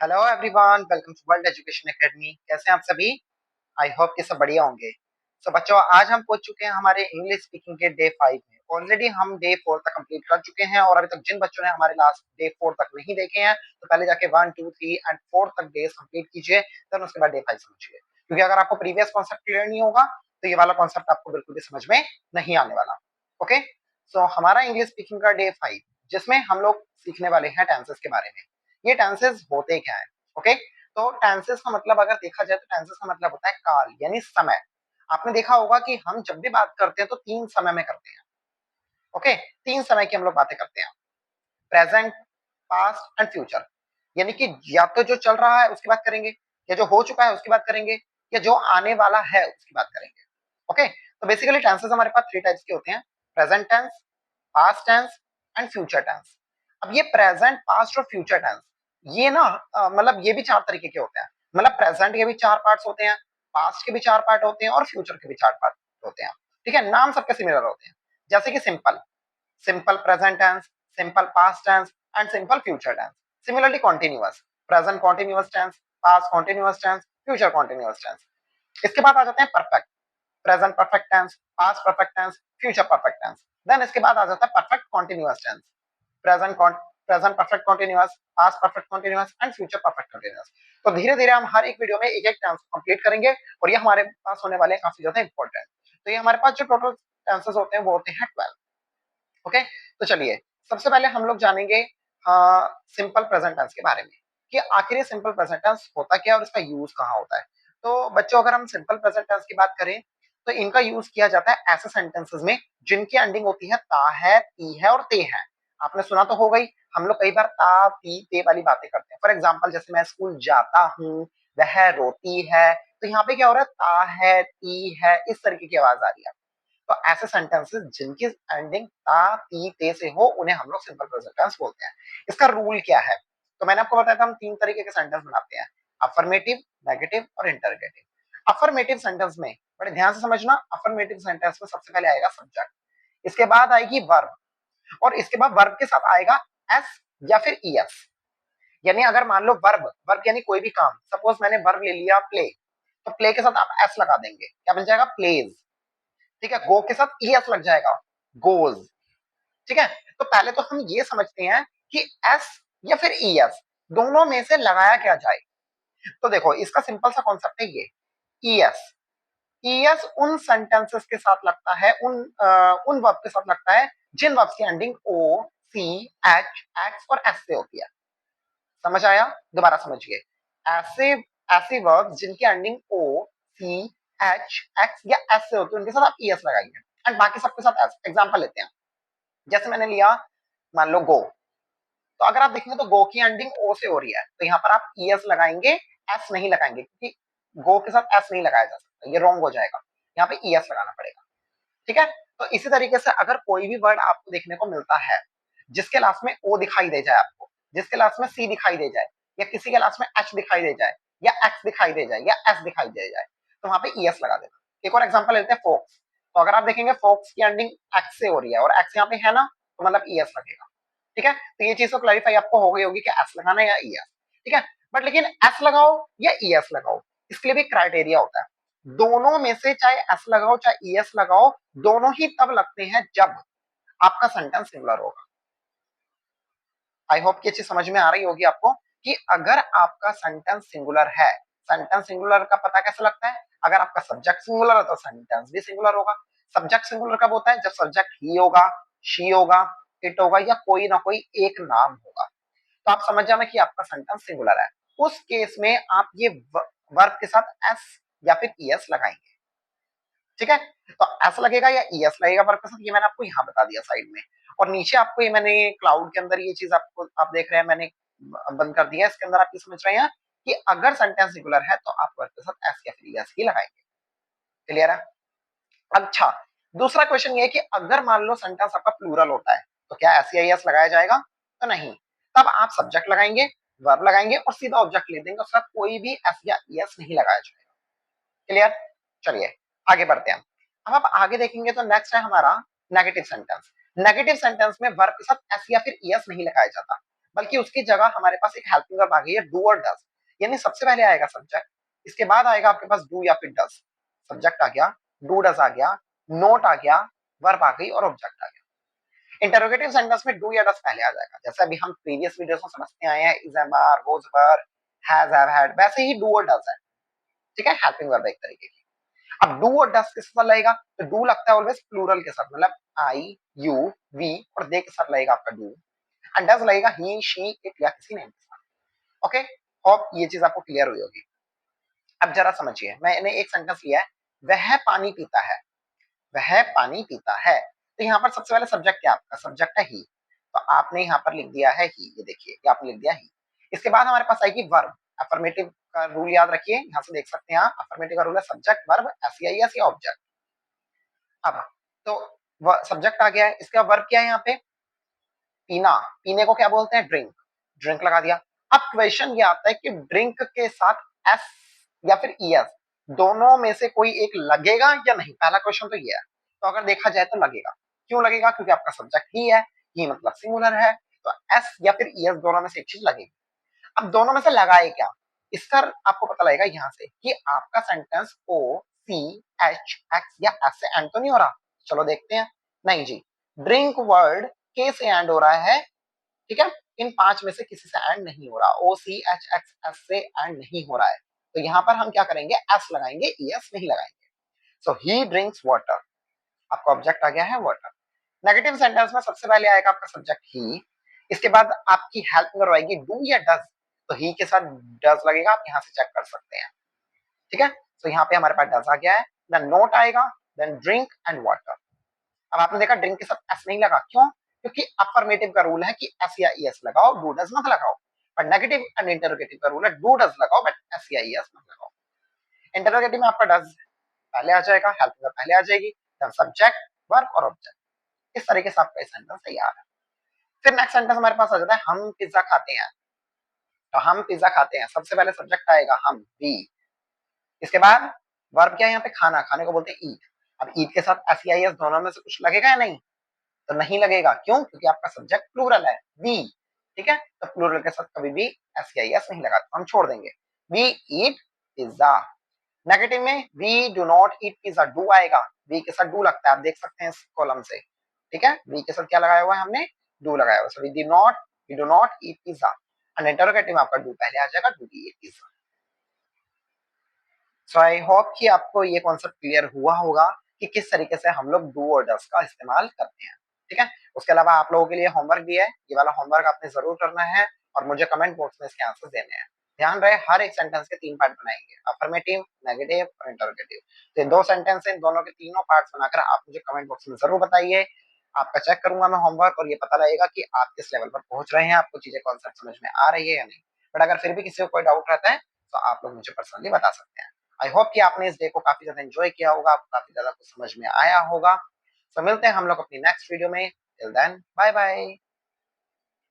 Hello everyone, welcome to world education academy. कैसे हैं आप सभी? आई होप कि सब बढ़िया होंगे। सो बच्चों, आज हम पहुंच चुके हैं हमारे इंग्लिश स्पीकिंग के डे 5 में। ऑलरेडी हम डे 4 तक कंप्लीट कर चुके हैं और अभी तक जिन बच्चों ने हमारे लास्ट डे 4 तक नहीं देखे हैं तो पहले जाके 1 2 3 एंड 4 तक डेज कंप्लीट कीजिए, देन उसके बाद डे 5 समझिए। क्योंकि अगर आपको प्रीवियस कॉन्सेप्ट क्लियर नहीं होगा तो ये वाला कॉन्सेप्ट आपको बिल्कुल भी समझ में नहीं आने वाला। ओके, सो हमारा इंग्लिश स्पीकिंग का डे 5 जिसमें हम लोग सीखने वाले हैं टेंसेस के बारे में। ये टेंसेस होते क्या है? ओके, तो टेंसेस का मतलब अगर देखा जाए तो टेंसेस का मतलब होता है काल यानी समय। आपने देखा होगा कि हम जब भी बात करते हैं तो तीन समय में करते हैं। ओके, तीन समय की हम लोग बातें करते हैं: प्रेजेंट, पास्ट एंड फ्यूचर। यानी कि या तो जो चल रहा है उसकी बात करेंगे, या जो हो चुका है उसकी बात करेंगे, या जो आने वाला है उसकी बात करेंगे। ओके, तो बेसिकली टेंसेस हमारे पास थ्री टाइप्स के होते हैं: present tense, past tense and future tense. अब ये प्रेजेंट, पास्ट और फ्यूचर टेंस ये ना मतलब ये भी चार तरीके के होते हैं। मतलब प्रेजेंट के भी चार पार्ट्स होते हैं, पास्ट के भी चार पार्ट होते हैं और फ्यूचर के भी चार पार्ट होते हैं। ठीक है, नाम सबके सिमिलर होते हैं। जैसे कि simple, simple present tense, simple past tense and simple future tense. Similarly continuous, present continuous tense, past continuous tense, future continuous tense. इसके बाद आ जाते हैं perfect, present perfect tense, past perfect tense, future perfect tense. Then इसके बाद आ जाता है perfect continuous tense, present present perfect continuous, past perfect continuous and future perfect continuous. तो धीरे धीरे हम हर एक वीडियो में एक एक टेंस कंप्लीट करेंगे और ये हमारे पास होने वाले काफी ज्यादा इंपॉर्टेंट। तो ये हमारे पास जो टोटल टेंसेस होते हैं वो होते हैं 12। ओके, तो चलिए सबसे पहले हम लोग जानेंगे सिंपल प्रेजेंट टेंस के बारे में कि आखिर ये सिंपल प्रेजेंट टेंस होता क्या है और इसका यूज कहाँ होता है। तो बच्चों, अगर हम सिंपल प्रेजेंट टेंस की बात करें तो इनका यूज किया जाता है ऐसे सेंटेंसेस में जिनकी एंडिंग होती है ता है, ती है और ते है। आपने सुना तो होगा ही, हम लोग कई बार ता ती ते वाली बातें करते हैं। फॉर एग्जाम्पल, जैसे मैं स्कूल जाता हूँ, वह रोती है, तो यहाँ पे क्या हो रहा है? ता है, ती है, इस तरीके की आवाज आ रही है। तो ऐसे सेंटेंसेस जिनकी एंडिंग ता ती ते से हो उन्हें हम लोग सिंपल प्रेजेंट टेंस बोलते हैं। इसका रूल क्या है? तो मैंने आपको बताया था हम तीन तरीके के सेंटेंस बनाते हैं: अफर्मेटिव, नेगेटिव और इंटरोगेटिव। अफर्मेटिव सेंटेंस में बड़े ध्यान से समझना, अफर्मेटिव सेंटेंस में सबसे पहले आएगा सब्जेक्ट, इसके बाद आएगी वर्ब और इसके बाद वर्ब के साथ आएगा एस या फिर ईएस। यानी अगर मान लो वर्ब, वर्ब यानी कोई भी काम, सपोज मैंने वर्ब ले लिया प्ले, तो प्ले के साथ आप एस लगा देंगे, क्या बन जाएगा? प्लेज। ठीक है, गो के साथ ईएस लग जाएगा, गोज। ठीक है, तो पहले तो हम ये समझते हैं कि एस या फिर ईएस दोनों में से लगाया क्या जाए। तो देखो, इसका सिंपल सा कॉन्सेप्ट है ये: ईएस, ईएस उन सेंटेंसेस के साथ लगता है, उन वर्ब के साथ लगता है जिन वर्ब्स की एंडिंग ओ, सी, एच, एक्स और एस से होती है। समझ आया? दोबारा समझिए। ऐसे ऐसे वर्ब्स जिनकी एंडिंग ओ, सी, एच, एक्स या एस से होती है उनके साथ आप ईएस लगाइए एंड बाकी सबके साथ एस। एग्जांपल लेते हैं, जैसे मैंने लिया मान लो गो, तो अगर आप देखेंगे तो गो की एंडिंग ओ से हो रही है, तो यहाँ पर आप ईएस लगाएंगे, एस नहीं लगाएंगे, क्योंकि गो के साथ एस नहीं लगाया जा सकता, ये रॉन्ग हो जाएगा। यहाँ पे ईएस लगाना पड़ेगा। ठीक है, तो इसी तरीके से अगर कोई भी वर्ड आपको देखने को मिलता है जिसके लास्ट में ओ दिखाई दे जाए आपको, जिसके लास्ट में सी दिखाई दे जाए, या किसी के लास्ट में एच दिखाई दे जाए, या एक्स दिखाई दे जाए, या एस दिखाई दे जाए, तो वहां पे ईएस लगा देना। एक और एग्जांपल लेते हैं, फोक्स। तो अगर आप देखेंगे फोक्स की एंडिंग एक्स से हो रही है और एक्स यहाँ पे है ना, तो मतलब ईएस लगेगा। ठीक है, तो ये चीज तो क्लैरिफाई आपको हो गई होगी कि एस लगाना है या ईएस। ठीक है, बट लेकिन एस लगाओ या ईएस लगाओ, इसके लिए भी क्राइटेरिया होता है। दोनों में से चाहे एस लगाओ चाहे ईएस लगाओ, दोनों ही तब लगते हैं जब आपका सेंटेंस सिंगुलर होगा। आई होप कि चीज समझ में आ रही होगी आपको कि अगर आपका सेंटेंस सिंगुलर है, सेंटेंस सिंगुलर का पता कैसे लगता है? अगर आपका सब्जेक्ट सिंगुलर है तो सेंटेंस भी सिंगुलर होगा। सब्जेक्ट सिंगुलर कब होता है? जब सब्जेक्ट ही होगा, शी होगा, इट होगा या कोई ना कोई एक नाम होगा, तो आप समझ जाना कि आपका सेंटेंस सिंगुलर है। उस केस में आप ये वर्ब के साथ एस या फिर ईएस लगाएंगे। ठीक है, तो एस लगेगा या ईएस लगेगा वर्ब के साथ, ये मैंने आपको यहाँ बता दिया साइड में। और नीचे आपको ये मैंने क्लाउड के अंदर ये चीज आपको आप देख रहे हैं, मैंने बंद कर दिया। इसके अंदर आप ये समझ रहे हैं कि अगर सेंटेंस सिंगुलर है तो आप वर्ब के साथ एस या फिर ईएस ही लगाएंगे। क्लियर है? अच्छा, दूसरा क्वेश्चन ये है कि अगर मान लो सेंटेंस आपका प्लूरल होता है तो क्या एस या ईएस लगाया जाएगा? तो नहीं, तब आप सब्जेक्ट लगाएंगे, वर्ब लगाएंगे और सीधा ऑब्जेक्ट ले देंगे, उसका कोई भी एस या ईएस नहीं लगाया जाएगा। क्लियर? चलिए आगे बढ़ते हैं। अब आप आगे देखेंगे तो नेक्स्ट है हमारा नेगेटिव सेंटेंस। नेगेटिव सेंटेंस में वर्ब के साथ एस या फिर ईएस नहीं लगाया जाता, बल्कि उसकी जगह हमारे पास एक हेल्पिंग वर्ब आ गई है डू और डज। यानी सबसे पहले आएगा सब्जेक्ट, इसके बाद आएगा आपके पास डू या फिर डज। सब्जेक्ट आ गया, डू डज आ गया, नोट आ गया, वर्ब आ गई और ऑब्जेक्ट आ गया। इंटरोगेटिव सेंटेंस में डू या डज पहले आ जाएगा, जैसे अभी हम प्रीवियस वीडियोस में समझते आए हैं, is am are, was were, has have had, वैसे ही डू और डज है। ठीक है, हेल्पिंग वर्ब एक तरीके की। अब डू और डज किस साथ लगेगा, तो डू लगता है ऑलवेज प्लूरल के साथ, मतलब आई, यू, वी और दे के साथ लगेगा आपका डू, एंड डज लगेगा ही, शी, इट या किसी नेम के साथ। ओके, होप ये चीज आपको क्लियर हुई होगी। अब जरा समझिए, मैंने एक सेंटेंस लिया है, वह पानी पीता है, वह पानी पीता है। तो यहाँ पर सबसे पहले सब्जेक्ट क्या आपका, सब्जेक्ट है ही, तो आपने यहाँ पर लिख दिया है ही, ये देखिए ये आपने लिख दिया ही। इसके बाद हमारे पास आएगी वर्ब। अफर्मेटिव का रूल याद रखिए, यहाँ से देख सकते हैं आप, अफर्मेटिव का रूल है सब्जेक्ट वर्ब एस या ऑब्जेक्ट। अब तो सब्जेक्ट आ गया है, इसका वर्ब क्या है यहाँ पे, पीना, पीने को क्या बोलते हैं, ड्रिंक, ड्रिंक लगा दिया। अब क्वेश्चन ये आता है कि ड्रिंक के साथ एस या फिर ईएस दोनों में से कोई एक लगेगा या नहीं, पहला क्वेश्चन तो ये है। तो अगर देखा जाए तो लगेगा, क्यों लगेगा, क्योंकि आपका सब्जेक्ट ही है, ही मतलब सिंगुलर है, तो एस या फिर ईएस दोनों में से एक चीज लगेगी। अब दोनों में से लगाए क्या, इसका आपको पता लगेगा यहाँ से कि आपका सेंटेंस ओ सी एच एक्स या एस से एंड तो नहीं हो रहा। चलो देखते हैं, नहीं जी, ड्रिंक वर्ड के से एंड हो रहा है। ठीक है, इन पांच में से किसी से एंड नहीं हो रहा, ओ सी एच एक्स एस से एंड नहीं हो रहा है, तो यहां पर हम क्या करेंगे, एस लगाएंगे, ईएस नहीं लगाएंगे। सो ही ड्रिंक्स वाटर, आपका ऑब्जेक्ट आ गया है वाटर। नेगेटिव सेंटेंस में सबसे पहले आएगा आपका सब्जेक्ट ही, इसके बाद आपकी हेल्प में रहेगी डू या डज, तो ही के साथ डज लगेगा, आप यहाँ से चेक कर सकते हैं। ठीक है, तो यहाँ पे हमारे पास डज आ गया है, देन नोट आएगा, देन ड्रिंक एंड वाटर। अब आपने देखा ड्रिंक के साथ एस नहीं लगा, क्यों, क्योंकि अफर्मेटिव का रूल है कि एस या ईएस लगाओ, डू डज मत लगाओ। पर नेगेटिव एंड इंटरोगेटिव का रूल है डू डज लगाओ बट एस या ईएस मत लगाओ। इंटरोगेटिव में आपका डज पहले आ जाएगा, हेल्प में पहले आ जाएगी, देन सब्जेक्ट वर्ब और ऑब्जेक्ट। इस तरीके से आपका सेंटेंस तैयार है। फिर नेक्स्ट सेंटेंस हमारे पास आ जाता है, हम पिज्जा खाते हैं। तो हम पिज्जा खाते हैं, सबसे पहले सब्जेक्ट आएगा हम, वी, इसके बाद वर्ब क्या है यहाँ पे, खाना, खाने को बोलते हैं ईट। अब ईट के साथ एस या ईएस दोनों में से कुछ लगेगा या नहीं, तो नहीं लगेगा, क्यों, क्योंकि आपका सब्जेक्ट प्लूरल है, वी। ठीक है, तो प्लूरल के साथ कभी भी एस या एस नहीं लगा, तो हम छोड़ देंगे, वी ईट पिज्जा। नेगेटिव में we do not eat pizza, do आएगा, वी के साथ डू लगता है, आप देख सकते हैं इस कॉलम से। ठीक है, वी के साथ क्या लगाया हुआ है हमने, डू लगाया हुआ, so we do not eat pizza. And interrogative में आपका डू पहले आ जाएगा, do we eat pizza. So I hope कि आपको ये कॉन्सेप्ट क्लियर हुआ होगा कि किस तरीके से हम लोग डू और डज का इस्तेमाल करते हैं। ठीक है, उसके अलावा आप लोगों के लिए होमवर्क भी है, ये वाला होमवर्क आपने जरूर करना है और मुझे कमेंट बॉक्स में इसके आंसर देने हैं। ध्यान रहे, हर एक सेंटेंस के तीन पार्ट बनाएंगे, अफर्मेटिव, नेगेटिव और इंटरोगेटिव। तो दो सेंटेंस है, इन दोनों के तीनों पार्ट्स बनाकर आप मुझे कमेंट बॉक्स में जरूर बताइए। आपका चेक करूंगा मैं होमवर्क और ये पता लगेगा कि आप किस लेवल पर पहुंच रहे हैं, आपको चीजें कॉन्सेप्ट समझ में आ रही है या नहीं। बट अगर फिर भी किसी को कोई डाउट रहता है तो आप लोग मुझे पर्सनली बता सकते हैं। आई होप कि आपने इस डे को काफी ज्यादा एंजॉय किया होगा, आपको काफी ज्यादा कुछ समझ में आया होगा। तो मिलते हैं हम लोग अपनी नेक्स्ट वीडियो में, टिल देन बाय बाय।